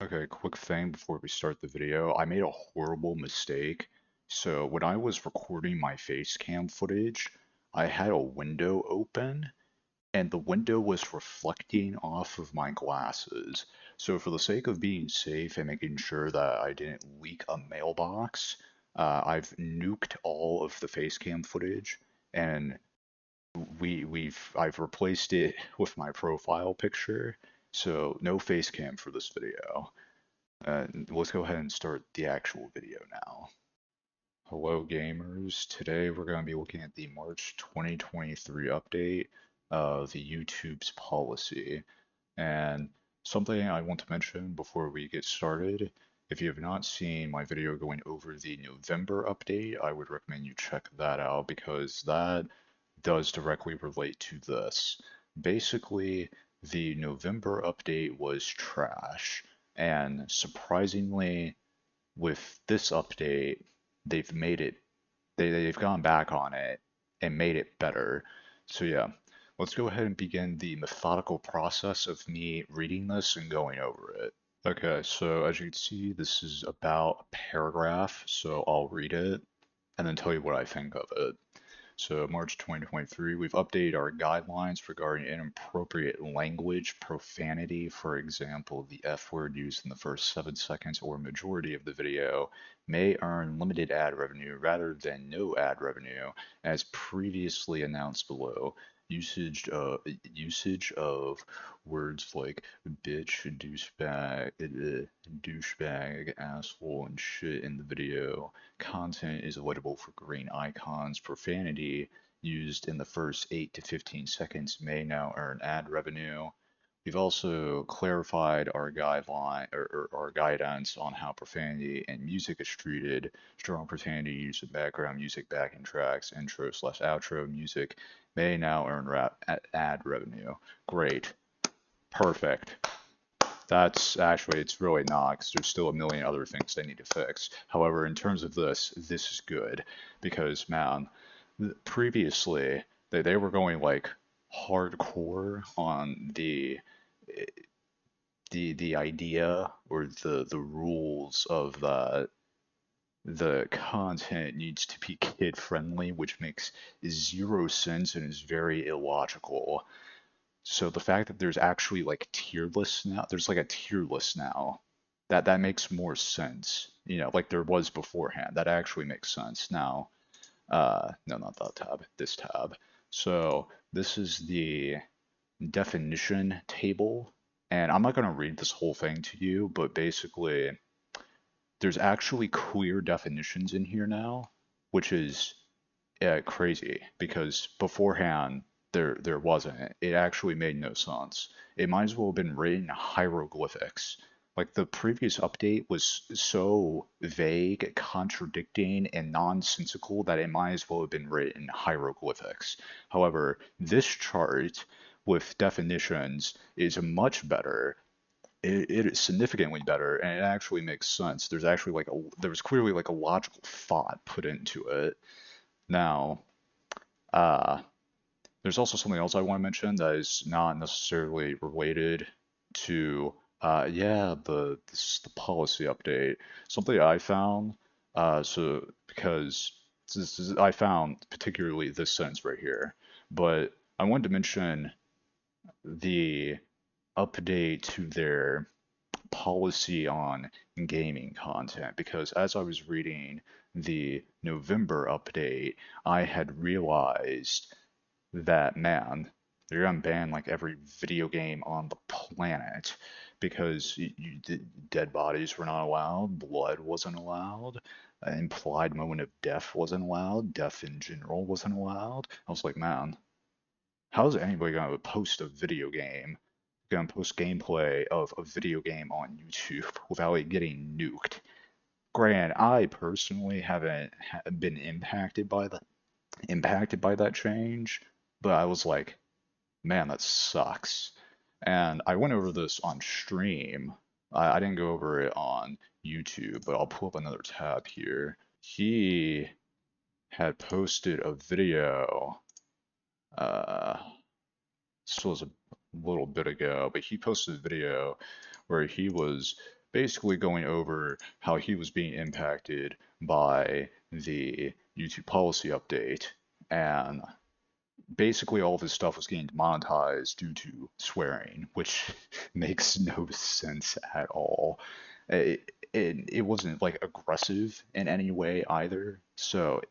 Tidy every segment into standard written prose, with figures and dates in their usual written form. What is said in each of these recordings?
Okay, quick thing before we start the video. I made a horrible mistake. So when I was recording my face cam footage, I had a window open and the window was reflecting off of my glasses. So for the sake of being safe and making sure that I didn't leak a mailbox, I've nuked all of the face cam footage and I've replaced it with my profile picture. So no face cam for this video. Let's go ahead and start the actual video now. Hello gamers, today we're going to be looking at the March 2023 update of the YouTube's policy. And something I want to mention before we get started, if you have not seen my video going over the November update, I would recommend you check that out because that does directly relate to this. Basically, the November update was trash, and surprisingly, with this update, they've made it, they've gone back on it and made it better. So yeah, let's go ahead and begin the methodical process of me reading this and going over it. Okay, so as you can see, this is about a paragraph, so I'll read it and then tell you what I think of it. So March 2023, we've updated our guidelines regarding inappropriate language, profanity, for example, the F word used in the first 7 seconds or majority of the video may earn limited ad revenue rather than no ad revenue, as previously announced below. Usage of words like bitch, douchebag, asshole, and shit in the video content is avoidable for green icons. Profanity used in the first 8 to 15 seconds may now earn ad revenue. We've also clarified our guideline or our guidance on how profanity and music is treated. Strong profanity used in background music, backing tracks, intro/outro music may now earn ad revenue. Great. Perfect. That's actually, it's really not, because there's still a million other things they need to fix. However, in terms of this is good because, man, previously they were going like hardcore on the idea or the rules of the content needs to be kid friendly, which makes zero sense and is very illogical. So the fact that there's actually like tier lists now, there's like a tier list now, that makes more sense. You know, like there was beforehand. That actually makes sense. Now, no, not that tab, this tab. So this is the definition table, and I'm not going to read this whole thing to you, but basically there's actually clear definitions in here now, which is crazy because beforehand there wasn't. It actually made no sense. It might as well have been written in hieroglyphics. Like the previous update was so vague, contradicting, and nonsensical that it might as well have been written in hieroglyphics. However, this chart with definitions is much better. It is significantly better, and it actually makes sense. There's actually like there was clearly like a logical thought put into it. Now, uh, there's also something else I want to mention that is not necessarily related to, yeah, the policy update. Something I found, so because I found particularly this sentence right here, but I wanted to mention the update to their policy on gaming content because as I was reading the November update, I had realized that, man, they're gonna ban like every video game on the planet because dead bodies were not allowed, blood wasn't allowed, implied moment of death wasn't allowed, death in general wasn't allowed. I was like, man, how is anybody gonna post a video game, gonna post gameplay of a video game on YouTube without it getting nuked? Granted, I personally haven't been impacted by that change, but I was like, man, that sucks. And I went over this on stream. I didn't go over it on YouTube, but I'll pull up another tab here. He had posted a video. Uh, this was a little bit ago, but he posted a video where he was basically going over how he was being impacted by the YouTube policy update, and basically all of his stuff was getting demonetized due to swearing, which makes no sense at all. It wasn't like aggressive in any way either, so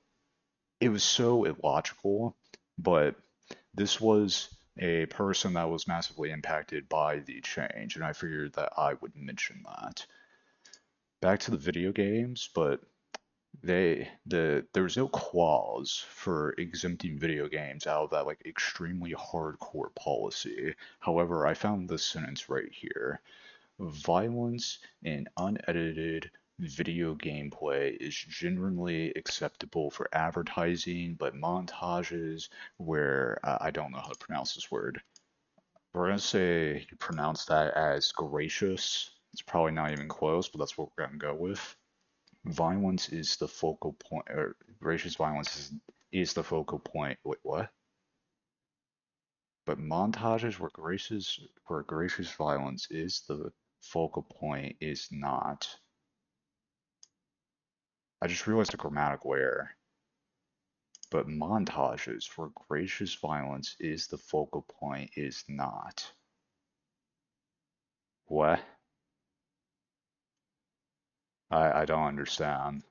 it was so illogical. But this was a person that was massively impacted by the change, and I figured that I would mention that. Back to the video games, but there was no clause for exempting video games out of that like extremely hardcore policy. However, I found this sentence right here. Violence in unedited video gameplay is generally acceptable for advertising, but montages where I don't know how to pronounce this word. We're gonna say you pronounce that as gracious. It's probably not even close, but that's what we're gonna go with. Violence is the focal point, or gracious violence is the focal point. Wait, what? But montages where gracious violence is the focal point is not. I just realized a grammatical error. But montages where gracious violence is the focal point is not. What? I don't understand.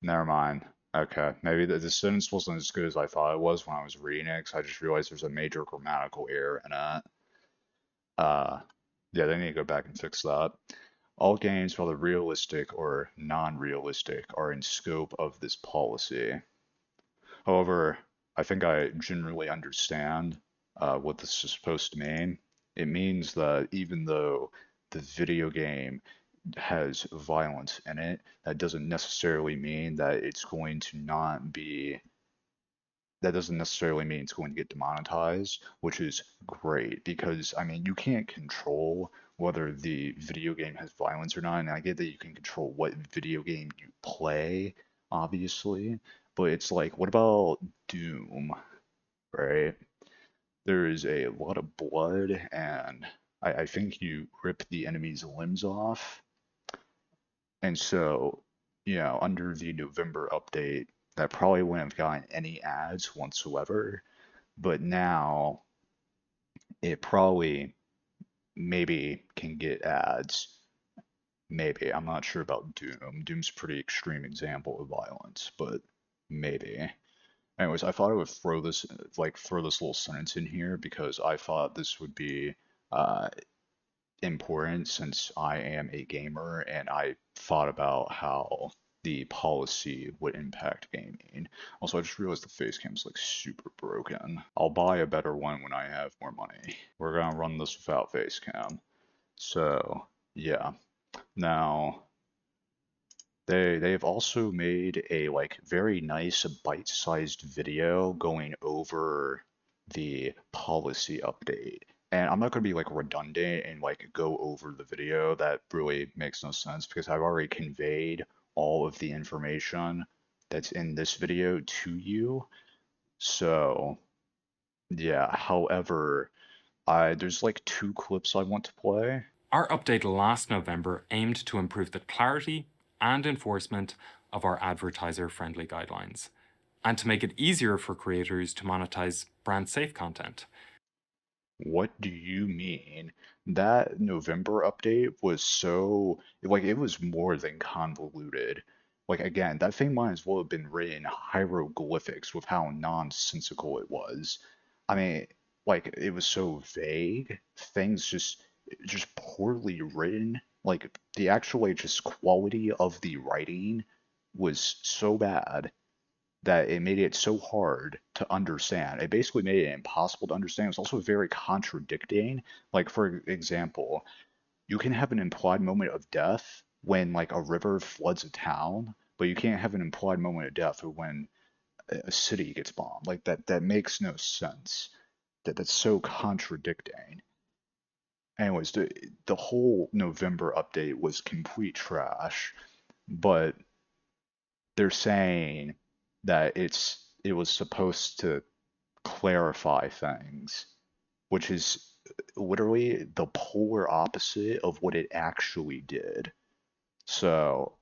Never mind. Okay, maybe the sentence wasn't as good as I thought it was when I was reading it, 'cause I just realized there's a major grammatical error in it. Uh, yeah, they need to go back and fix that. All games, whether realistic or non-realistic, are in scope of this policy. However, I think I generally understand what this is supposed to mean. It means that even though the video game has violence in it, that doesn't necessarily mean that it's going to not be that doesn't necessarily mean it's going to get demonetized, which is great because I mean you can't control whether the video game has violence or not, and I get that you can control what video game you play, obviously, but it's like, what about Doom, right? There is a lot of blood, and I think you rip the enemy's limbs off, and so, under the November update, that probably wouldn't have gotten any ads whatsoever. But now it probably maybe can get ads. Maybe. I'm not sure about Doom. Doom's a pretty extreme example of violence, but maybe. Anyways, I thought I would throw this little sentence in here because I thought this would be uh, important since I am a gamer and I thought about how the policy would impact gaming. Also, I just realized the face cam's like super broken. I'll buy a better one when I have more money. We're gonna run this without face cam. So, yeah. Now, they've also made a like very nice bite-sized video going over the policy update. And I'm not going to be like redundant and like go over the video. That really makes no sense because I've already conveyed all of the information that's in this video to you. So, yeah, however, there's like two clips I want to play. Our update last November aimed to improve the clarity and enforcement of our advertiser-friendly guidelines, and to make it easier for creators to monetize brand-safe content. What do you mean? That November update was so, like, it was more than convoluted. Like, again, that thing might as well have been written in hieroglyphics with how nonsensical it was. I mean, like, it was so vague. Things just poorly written. Like, the actual, like, just quality of the writing was so bad that it made it so hard to understand. It basically made it impossible to understand. It was also very contradicting. Like, for example, you can have an implied moment of death when, like, a river floods a town, but you can't have an implied moment of death when a city gets bombed. Like, that makes no sense. That's so contradicting. Anyways, the whole November update was complete trash, but they're saying that it was supposed to clarify things, which is literally the polar opposite of what it actually did. So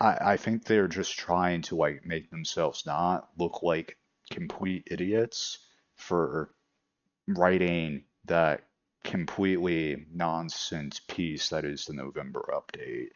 I think they're just trying to like make themselves not look like complete idiots for writing that completely nonsense piece that is the November update.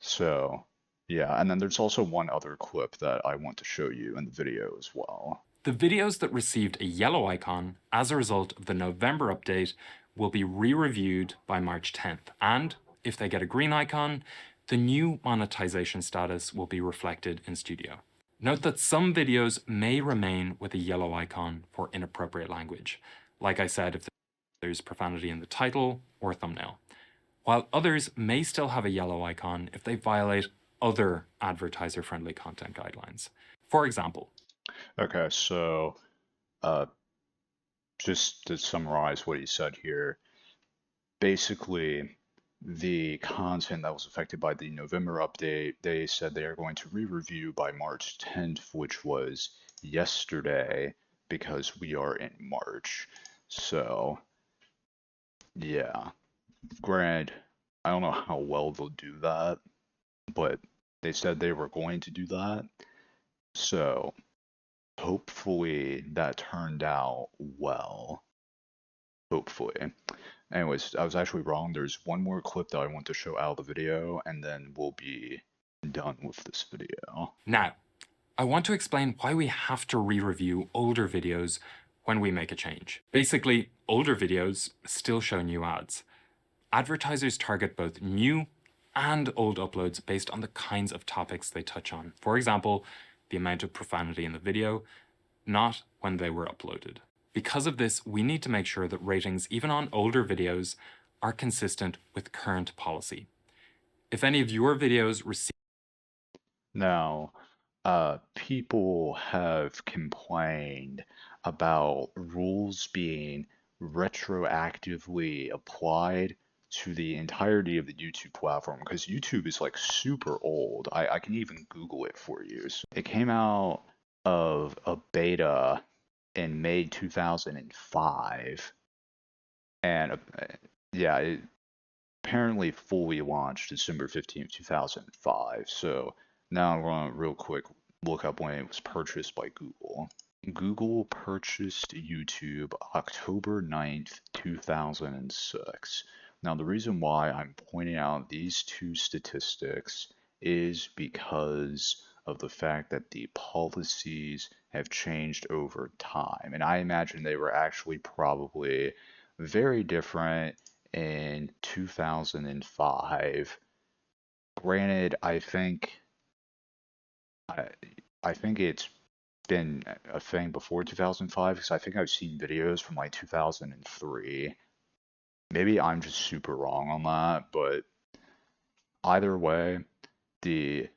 So, yeah, and then there's also one other clip that I want to show you in the video as well. The videos that received a yellow icon as a result of the November update will be re-reviewed by March 10th, and if they get a green icon, the new monetization status will be reflected in Studio. Note that some videos may remain with a yellow icon for inappropriate language, like I said, if there's profanity in the title or thumbnail, while others may still have a yellow icon if they violate other advertiser-friendly content guidelines. For example, Okay, so uh, just to summarize what he said here, basically, the content that was affected by the November update, they said they are going to re-review by March 10th, which was yesterday, because we are in March. So, yeah. Granted, I don't know how well they'll do that, but they said they were going to do that. So, hopefully that turned out well. Hopefully. Anyways, I was actually wrong. There's one more clip that I want to show out of the video, and then we'll be done with this video. now, I want to explain why we have to re-review older videos when we make a change. Basically, older videos still show new ads. Advertisers target both new and old uploads based on the kinds of topics they touch on. For example, the amount of profanity in the video, not when they were uploaded. Because of this, we need to make sure that ratings, even on older videos, are consistent with current policy. If any of your videos receive Now, people have complained about rules being retroactively applied to the entirety of the YouTube platform because YouTube is like super old. I can even Google it for you. So it came out of a beta in May 2005, and yeah, it apparently fully launched December 15th, 2005. So now I'm going to real quick look up when it was purchased by Google. Google purchased YouTube October 9th, 2006. Now, the reason why I'm pointing out these two statistics is because of the fact that the policies have changed over time. And I imagine they were actually probably very different in 2005. Granted, I, I think it's been a thing before 2005 because I think I've seen videos from like 2003. Maybe I'm just super wrong on that, but either way, the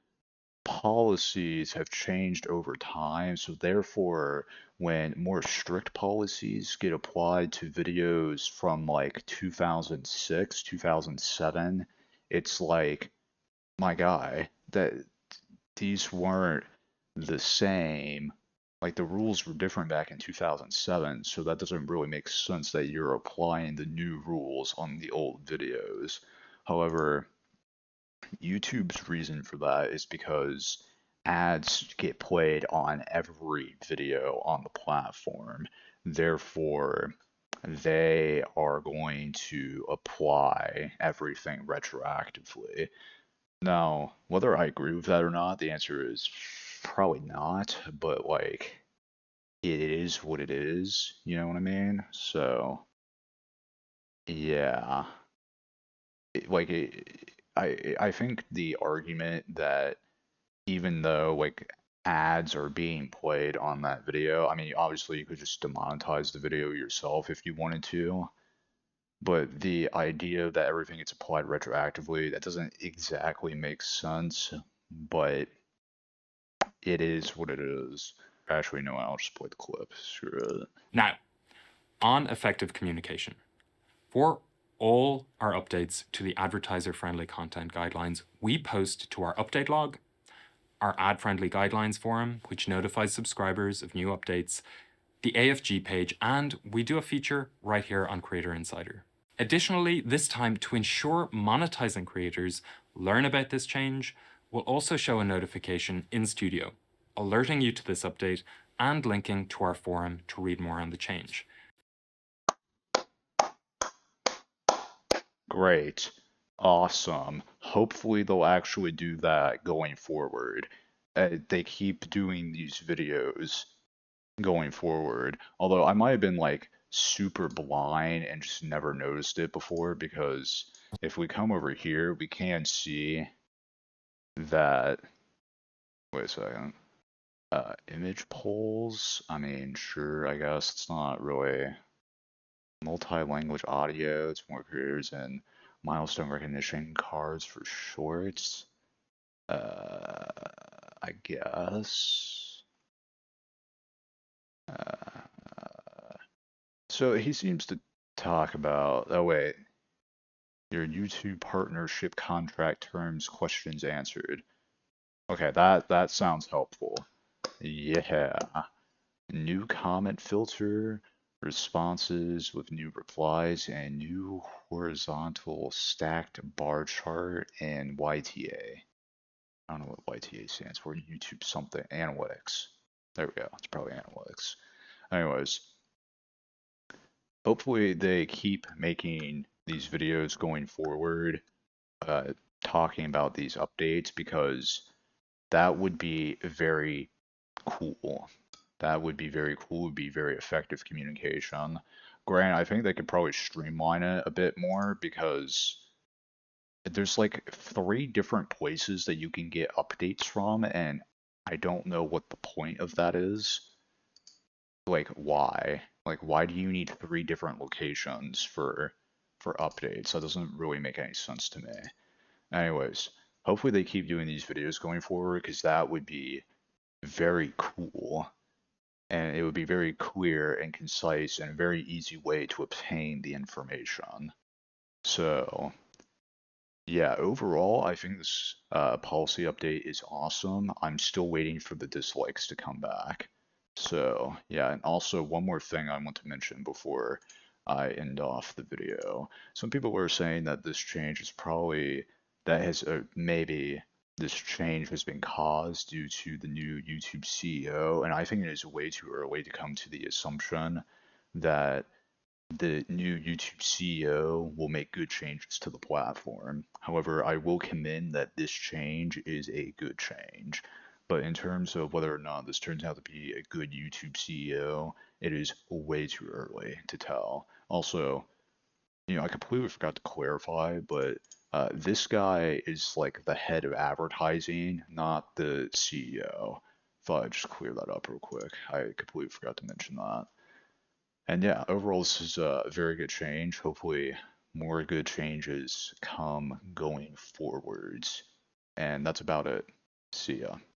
policies have changed over time, so therefore, when more strict policies get applied to videos from like 2006, 2007, it's like, my guy, that these weren't the same. Like the rules were different back in 2007, so that doesn't really make sense that you're applying the new rules on the old videos. However, YouTube's reason for that is because ads get played on every video on the platform. Therefore, they are going to apply everything retroactively. Now, whether I agree with that or not, the answer is probably not, but like it is what it is, you know what I mean? So, yeah. Like I think the argument that even though like ads are being played on that video, I mean, obviously you could just demonetize the video yourself if you wanted to, but the idea that everything gets applied retroactively, that doesn't exactly make sense, but it is what it is. Actually, no, I'll just play the clip. Screw it. now, on effective communication. For all our updates to the advertiser-friendly content guidelines, we post to our update log, our ad-friendly guidelines forum, which notifies subscribers of new updates, the AFG page, and we do a feature right here on Creator Insider. Additionally, this time, to ensure monetizing creators learn about this change, we'll also show a notification in Studio, alerting you to this update and linking to our forum to read more on the change. Great. Awesome. Hopefully they'll actually do that going forward. They keep doing these videos going forward. Although I might have been like super blind and just never noticed it before, because if we come over here, we can see that, wait a second, image polls. I mean, sure, I guess it's not really multi-language audio. It's more creators and milestone recognition cards for shorts. I guess. So he seems to talk about, oh wait, your YouTube partnership contract terms, questions answered. Okay, that sounds helpful. Yeah. New comment filter, responses with new replies, and new horizontal stacked bar chart and YTA. I don't know what YTA stands for. YouTube something. Analytics. There we go. It's probably analytics. Anyways, hopefully they keep making these videos going forward, talking about these updates, because that would be very cool. That would be very cool. It would be very effective communication. Granted, I think they could probably streamline it a bit more, because there's like 3 different places that you can get updates from, and I don't know what the point of that is. Like, why? Like, why do you need 3 different locations for updates? That doesn't really make any sense to me. Anyways, hopefully they keep doing these videos going forward, because that would be very cool. And it would be very clear and concise and a very easy way to obtain the information. So, yeah, overall, I think this policy update is awesome. I'm still waiting for the dislikes to come back. So, yeah, and also one more thing I want to mention before I end off the video. Some people were saying that this change is probably, that has maybe this change has been caused due to the new YouTube CEO, and I think it is way too early to come to the assumption that the new YouTube CEO will make good changes to the platform. However, I will commend that this change is a good change. But in terms of whether or not this turns out to be a good YouTube CEO, it is way too early to tell. Also, I completely forgot to clarify, but this guy is like the head of advertising, not the CEO. Thought I'd just clear that up real quick. I completely forgot to mention that. And yeah, overall, this is a very good change. Hopefully, more good changes come going forwards. And that's about it. See ya.